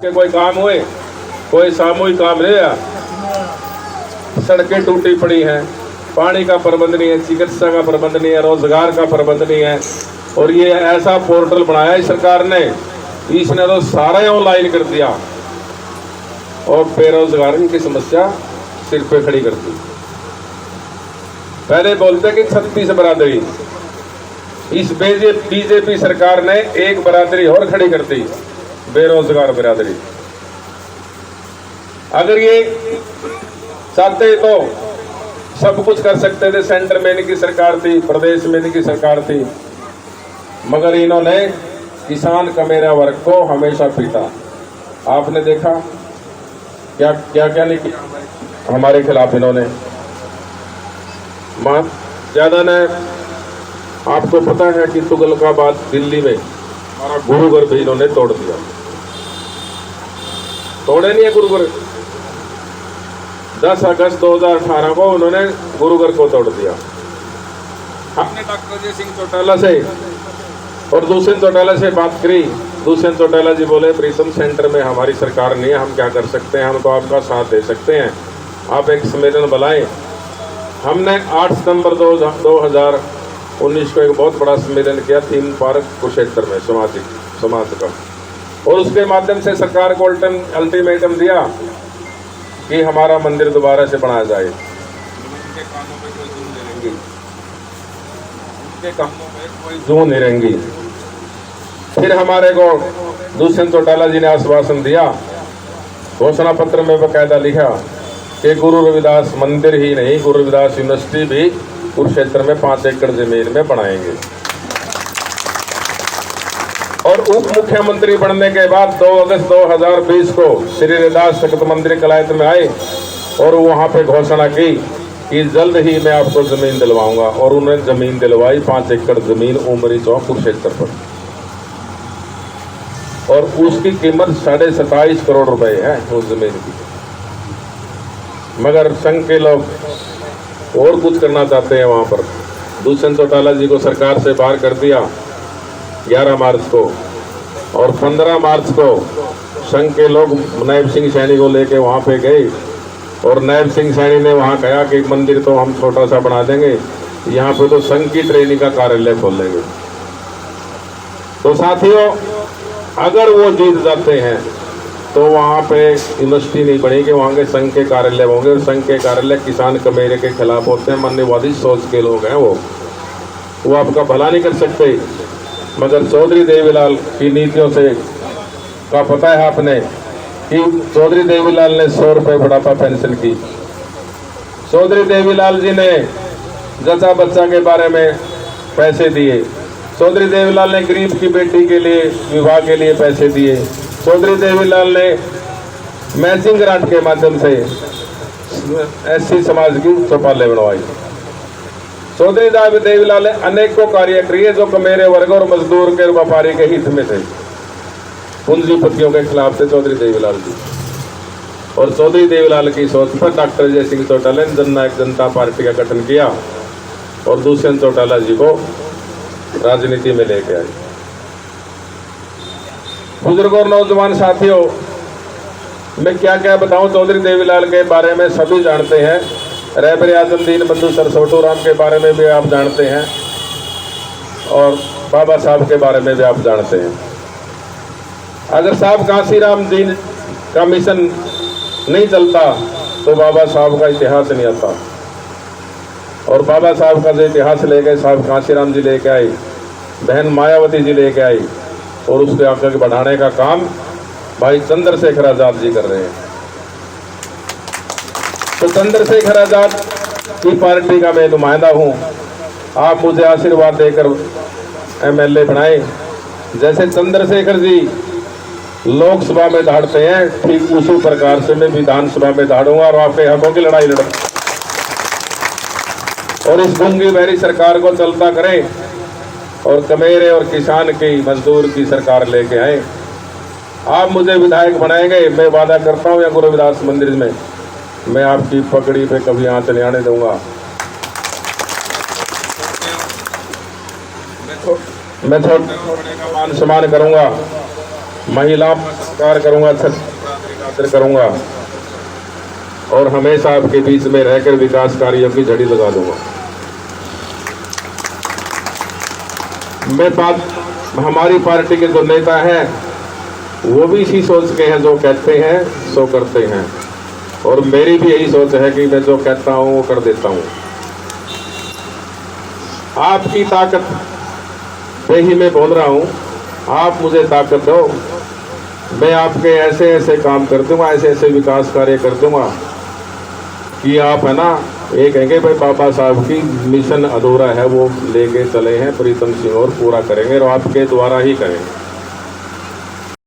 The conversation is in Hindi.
के कोई काम हुए, कोई सामूहिक काम नहीं है। सड़कें टूटी पड़ी हैं, पानी का प्रबंध नहीं है, चिकित्सा का प्रबंध नहीं है, रोजगार का प्रबंध नहीं है। और ये ऐसा पोर्टल बनाया है सरकार ने, इसने तो सारा ऑनलाइन कर दिया और बेरोजगारी की समस्या सिर पे खड़ी कर दी। पहले बोलते कि 36 बरादरी, इस बीजेपी सरकार ने एक बरादरी और खड़ी कर दी, बेरोजगार बरादरी। अगर ये चाहते तो सब कुछ कर सकते थे। सेंटर में इनकी सरकार थी, प्रदेश में इनकी सरकार थी, मगर इन्होंने किसान कमेरा वर्ग को हमेशा पीटा। आपने देखा क्या क्या क्या नहीं किया हमारे खिलाफ इन्होंने। ज्यादा ने, आपको पता है कि तुगलकाबाद दिल्ली में हमारा गुरुघर भी इन्होंने तोड़ दिया। तोड़े नहीं है गुरुघर। 10 अगस्त 2018 को उन्होंने गुरुघर को तोड़ दिया। हमने डॉक्टर अजय सिंह चौटाला से और दुष्यंत चौटाला से बात करी। दुष्यंत चौटाला जी बोले, प्रीतम सेंटर में हमारी सरकार नहीं है, हम क्या कर सकते हैं, हम तो आपका साथ दे सकते हैं, आप एक सम्मेलन बुलाएं। हमने 8 सितंबर 2019 को एक बहुत बड़ा सम्मेलन किया थीम पार्क कुरुक्षेत्र में समाज का, और उसके माध्यम से सरकार को अल्टीमेटम दिया कि हमारा मंदिर दोबारा से बनाया जाए। उनके कामों में कोई जून नहीं रहेंगी, उनके कामों में कोई जून नहीं रहेंगी। फिर हमारे को दुष्यंत चौटाला जी ने आश्वासन दिया, घोषणा पत्र में बकायदा लिखा कि गुरु रविदास मंदिर ही नहीं, गुरु रविदास यूनिवर्सिटी भी कुरुक्षेत्र में 5 एकड़ जमीन में बनाएंगे। और उप मुख्यमंत्री बनने के बाद 2 अगस्त 2020 को श्री रविदास तख्त मंदिर कलायत में आए और वहां पे घोषणा की कि जल्द ही मैं आपको जमीन दिलवाऊंगा। और उन्होंने जमीन दिलवाई, 5 एकड़ जमीन उमरी चौक कुरुक्षेत्र पर, और उसकी कीमत 27.5 करोड़ रुपए है उस जमीन की। मगर संघ के लोग और कुछ करना चाहते हैं वहां पर। दुष्यंत चौटाला जी को सरकार से बाहर कर दिया 11 मार्च को, और 15 मार्च को संघ के लोग नायब सिंह सैनी को लेके वहां पे गए, और नायब सिंह सैनी ने वहां कहा कि मंदिर तो हम छोटा सा बना देंगे, यहाँ पे तो संघ की ट्रेनिंग का कार्यालय खोल लेंगे। तो साथियों, अगर वो जीत जाते हैं तो वहाँ पे यूनिवर्सिटी नहीं बनेगी, वहाँ के संघ के कार्यालय होंगे, और संघ के कार्यालय किसान कमेरे के खिलाफ होते हैं। मान्यवादी सोच के लोग हैं वो आपका भला नहीं कर सकते। मगर चौधरी देवीलाल की नीतियों से का पता है आपने कि चौधरी देवीलाल ने 100 रुपये बुढ़ापा पेंशन की। चौधरी देवीलाल जी ने जचा बच्चा के बारे में पैसे दिए। चौधरी देवीलाल ने गरीब की बेटी के लिए विवाह के लिए पैसे दिए। चौधरी देवीलाल ने मैचिंग ग्रांट के माध्यम से एससी समाज की चौपालें बनवाई। चौधरी देवीलाल ने अनेकों कार्य किए जो मेरे वर्ग और मजदूर के व्यापारी के हित में थे। पूंजीपतियों के खिलाफ थे चौधरी देवीलाल जी। और चौधरी देवीलाल की सोच पर डॉक्टर अजय सिंह चौटाला ने जननायक जनता पार्टी का गठन किया और दुष्यंत चौटाला जी को राजनीति में लेके आए। बुजुर्गों और नौजवान साथियों, मैं क्या क्या बताऊं चौधरी देवीलाल के बारे में सभी जानते हैं। रहबर आजम दीनबंधु सर छोटू राम के बारे में भी आप जानते हैं, और बाबा साहब के बारे में भी आप जानते हैं। अगर साहब कांशीराम दीन का मिशन नहीं चलता तो बाबा साहब का इतिहास नहीं आता। और बाबा साहब का जो इतिहास ले गए साहब कांशीराम जी लेके आए, बहन मायावती जी लेके आई, और उसके आगे बढ़ाने का काम भाई चंद्रशेखर आजाद जी कर रहे हैं। तो चंद्रशेखर आजाद की पार्टी का मैं नुमाइंदा हूं। आप मुझे आशीर्वाद देकर एमएलए बनाए। जैसे चंद्रशेखर जी लोकसभा में दहाड़ते हैं, ठीक उसी प्रकार से मैं विधानसभा में दहाड़ूंगा और आपके हकों की लड़ाई लड़ूंगा। और इस गूंगी बहरी सरकार को चलता करें और कमेरे और किसान की मजदूर की सरकार लेके आए। आप मुझे विधायक बनाएंगे, मैं वादा करता हूं, या गुरु रविदास मंदिर में मैं आपकी पगड़ी पे कभी आंच नहीं आने दूंगा। मैं छोटे का मान सम्मान करूंगा। महिलाओं का सत्कार करूंगा, छत्र करूंगा और हमेशा आपके बीच में रहकर विकास कार्यों की झड़ी लगा दूंगा। मैं बात, हमारी पार्टी के जो नेता हैं वो भी इसी सोच के हैं, जो कहते हैं सो करते हैं, और मेरी भी यही सोच है कि मैं जो कहता हूं वो कर देता हूं। आपकी ताकत पे ही मैं बोल रहा हूं, आप मुझे ताकत दो, मैं आपके ऐसे ऐसे काम कर दूंगा, ऐसे ऐसे विकास कार्य कर दूंगा कि आप है ना ये कहेंगे भाई बाबा साहब की मिशन अधूरा है वो लेके चले हैं प्रीतम सिंह और पूरा करेंगे और आपके द्वारा ही करेंगे।